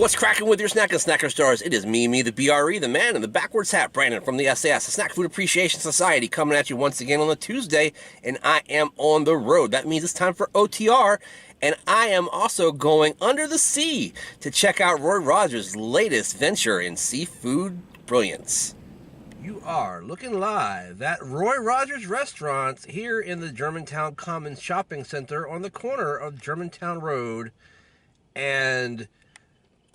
What's cracking with your snacking snacker stars? It is me, the BRE, the man in the backwards hat, Brandon from the SAS, the Snack Food Appreciation Society, coming at you once again on a Tuesday, and I am on the road. That means it's time for OTR, and I am also going under the sea to check out Roy Rogers' latest venture in seafood brilliance. You are looking live at Roy Rogers Restaurant here in the Germantown Commons Shopping Center on the corner of Germantown Road and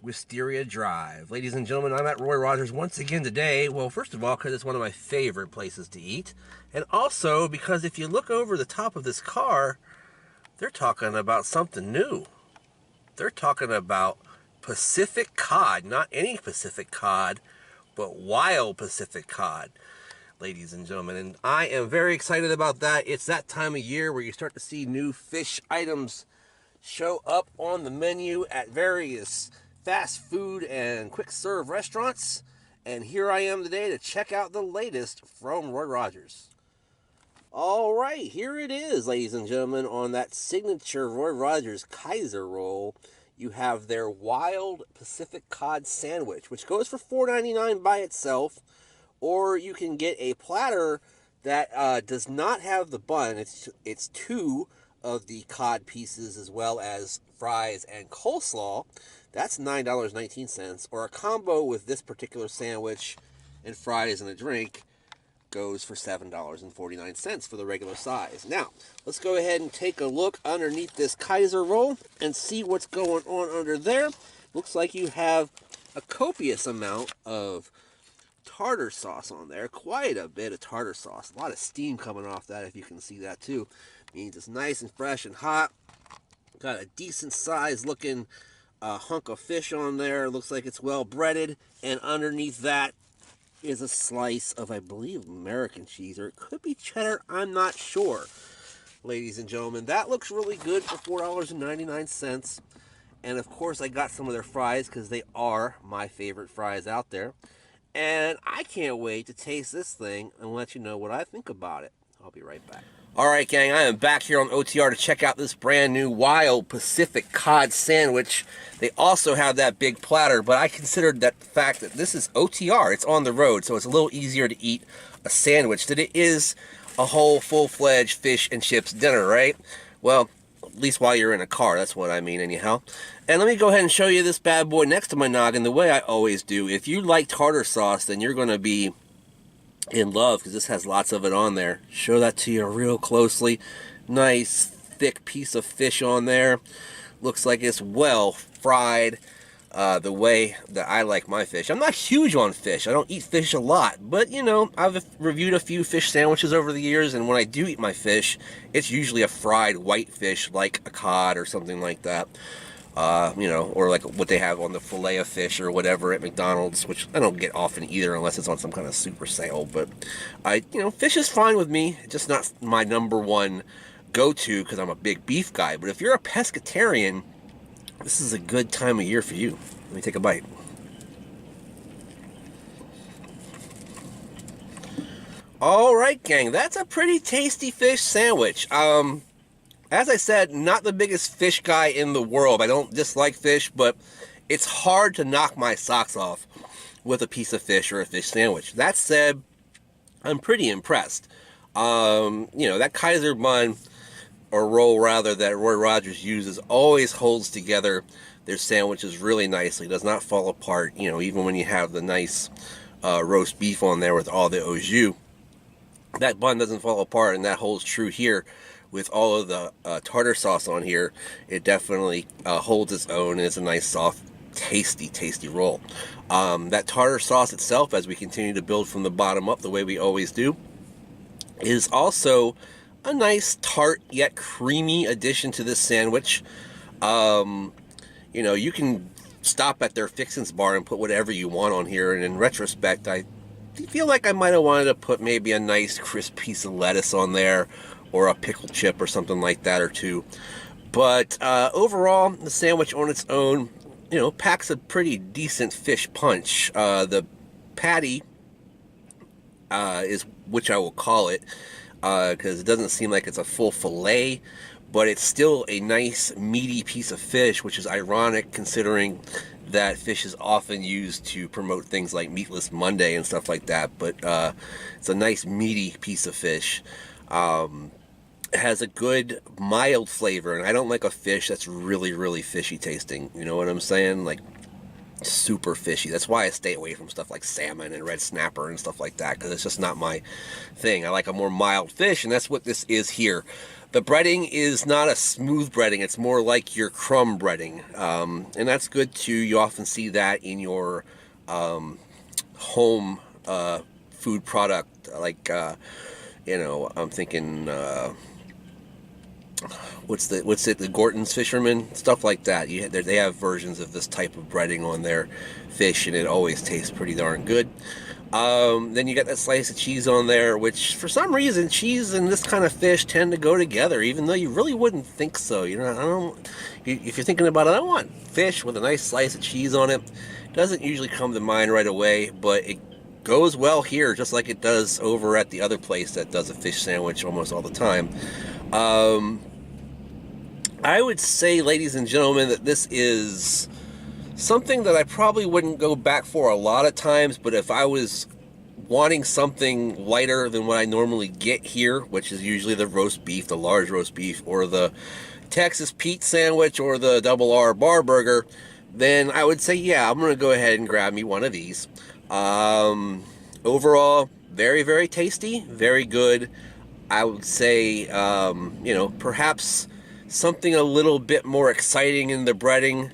Wisteria Drive. Ladies and gentlemen, I'm at Roy Rogers once again today. Well, first of all, because it's one of my favorite places to eat. And also because if you look over the top of this car, they're talking about something new. They're talking about Pacific Cod. Not any Pacific Cod, but Wild Pacific Cod, ladies and gentlemen. And I am very excited about that. It's that time of year where you start to see new fish items show up on the menu at various fast food and quick serve restaurants, and here I am today to check out the latest from Roy Rogers. All right, here it is, ladies and gentlemen, on that signature Roy Rogers Kaiser roll. You have their Wild Pacific Cod Sandwich, which goes for $4.99 by itself, or you can get a platter that does not have the bun. It's two of the cod pieces as well as fries and coleslaw. That's $9.19, or a combo with this particular sandwich and fries and a drink goes for $7.49 for the regular size. Now, let's go ahead and take a look underneath this Kaiser roll and see what's going on under there. Looks like you have a copious amount of tartar sauce on there. Quite a bit of tartar sauce. A lot of steam coming off that, if you can see that too. Means it's nice and fresh and hot. Got a decent size looking hunk of fish on there. Looks like it's well breaded, and underneath that is a slice of, I believe, American cheese, or it could be cheddar. I'm not sure, ladies and gentlemen. That looks really good for $4.99. And of course, I got some of their fries because they are my favorite fries out there. And I can't wait to taste this thing and let you know what I think about it. I'll be right back. All right, gang, I am back here on OTR to check out this brand new Wild Pacific Cod Sandwich. They also have that big platter, but I considered that the fact that this is OTR, it's on the road, so it's a little easier to eat a sandwich than it is a whole full-fledged fish and chips dinner, right? Well, at least while you're in a car, that's what I mean anyhow. And let me go ahead and show you this bad boy next to my noggin the way I always do. If you like tartar sauce, then you're going to be in love because this has lots of it on there. Show that to you real closely. Nice thick piece of fish on there. Looks like it's well fried the way that I like my fish. I'm not huge on fish. I don't eat fish a lot, but you know, I've reviewed a few fish sandwiches over the years, and when I do eat my fish, it's usually a fried white fish like a cod or something like that. You know, or like what they have on the fillet of fish or whatever at McDonald's, which I don't get often either unless it's on some kind of super sale. But you know, fish is fine with me, just not my number one go-to because I'm a big beef guy. But if you're a pescatarian, this is a good time of year for you. Let me take a bite. All right, gang, that's a pretty tasty fish sandwich. As I said, not the biggest fish guy in the world. I don't dislike fish, but it's hard to knock my socks off with a piece of fish or a fish sandwich. That said, I'm pretty impressed. You know, that Kaiser bun, or roll rather, that Roy Rogers uses always holds together their sandwiches really nicely. Does not fall apart, you know, even when you have the nice roast beef on there with all the au jus. That bun doesn't fall apart, and that holds true here. With all of the tartar sauce on here, it definitely holds its own, and it's a nice, soft, tasty roll. That tartar sauce itself, as we continue to build from the bottom up the way we always do, is also a nice, tart, yet creamy addition to this sandwich. You know, you can stop at their Fixins bar and put whatever you want on here, and in retrospect, I feel like I might have wanted to put maybe a nice, crisp piece of lettuce on there, or a pickle chip or something like that or two. But overall, the sandwich on its own, you know, packs a pretty decent fish punch. The patty is, which I will call it, because it doesn't seem like it's a full fillet, but it's still a nice meaty piece of fish, which is ironic considering that fish is often used to promote things like Meatless Monday and stuff like that. But it's a nice meaty piece of fish. It has a good mild flavor, and I don't like a fish that's really, really fishy tasting. You know what I'm saying? Like super fishy. That's why I stay away from stuff like salmon and red snapper and stuff like that, because it's just not my thing. I like a more mild fish, and that's what this is here. The breading is not a smooth breading. It's more like your crumb breading, and that's good too. You often see that in your home food product, like I'm thinking the Gorton's Fisherman, stuff like that. They have versions of this type of breading on their fish, and it always tastes pretty darn good. Then you got that slice of cheese on there, which for some reason cheese and this kind of fish tend to go together, even though you really wouldn't think so. If you're thinking about it, I want fish with a nice slice of cheese on it. Doesn't usually come to mind right away, but it goes well here, just like it does over at the other place that does a fish sandwich almost all the time. I would say, ladies and gentlemen, that this is something that I probably wouldn't go back for a lot of times, but if I was wanting something lighter than what I normally get here, which is usually the roast beef, the large roast beef, or the Texas Pete sandwich, or the OtR bar burger, then I would say, yeah, I'm going to go ahead and grab me one of these. Overall, very, very tasty, very good. I would say, perhaps something a little bit more exciting in the breading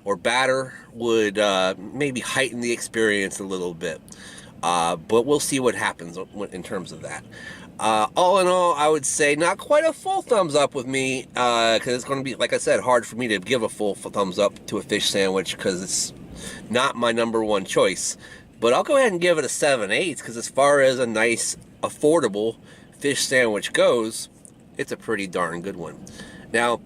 or batter would maybe heighten the experience a little bit. But we'll see what happens in terms of that. All in all, I would say not quite a full thumbs up with me, because it's going to be, like I said, hard for me to give a full thumbs up to a fish sandwich because it's not my number one choice. But I'll go ahead and give it a 7/8, because as far as a nice, affordable fish sandwich goes, it's a pretty darn good one. Now,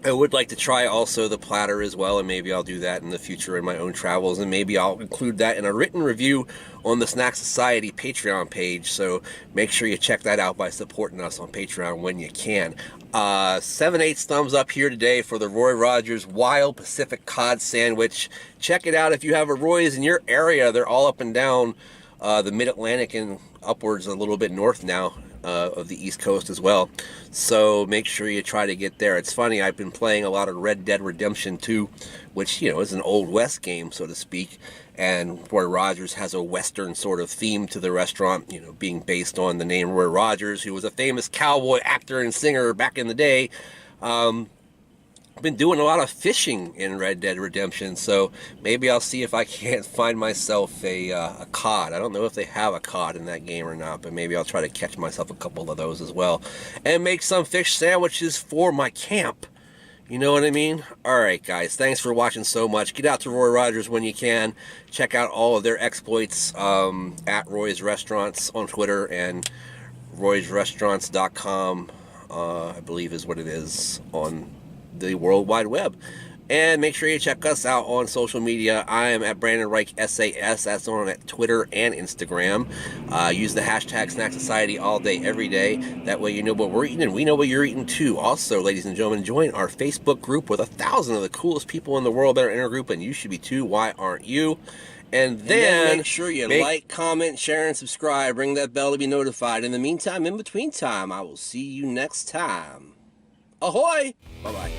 I would like to try also the platter as well, and maybe I'll do that in the future in my own travels, and maybe I'll include that in a written review on the Snack Society Patreon page, so make sure you check that out by supporting us on Patreon when you can. 7/8 thumbs up here today for the Roy Rogers Wild Pacific Cod Sandwich. Check it out if you have a Roy's in your area. They're all up and down the Mid-Atlantic and upwards a little bit north now. Of the East Coast as well, so make sure you try to get there. It's funny, I've been playing a lot of Red Dead Redemption 2, which is an Old West game, so to speak, and Roy Rogers has a Western sort of theme to the restaurant, being based on the name Roy Rogers, who was a famous cowboy actor and singer back in the day. Been doing a lot of fishing in Red Dead Redemption, so maybe I'll see if I can't find myself a cod. I don't know if they have a cod in that game or not, but maybe I'll try to catch myself a couple of those as well and make some fish sandwiches for my camp. You know what I mean? Alright guys, thanks for watching so much. Get out to Roy Rogers when you can. Check out all of their exploits at Roy's Restaurants on Twitter, and roysrestaurants.com I believe is what it is on the World Wide Web. And make sure you check us out on social media. I am at Brandon Reich SAS. That's on at Twitter and Instagram. Use the hashtag Snack Society all day, every day. That way you know what we're eating and we know what you're eating too. Also, ladies and gentlemen, join our Facebook group with 1,000 of the coolest people in the world that are in our group, and you should be too. Why aren't you? And then make sure you like, comment, share, and subscribe. Ring that bell to be notified. In the meantime, in between time, I will see you next time. Ahoy! Bye-bye.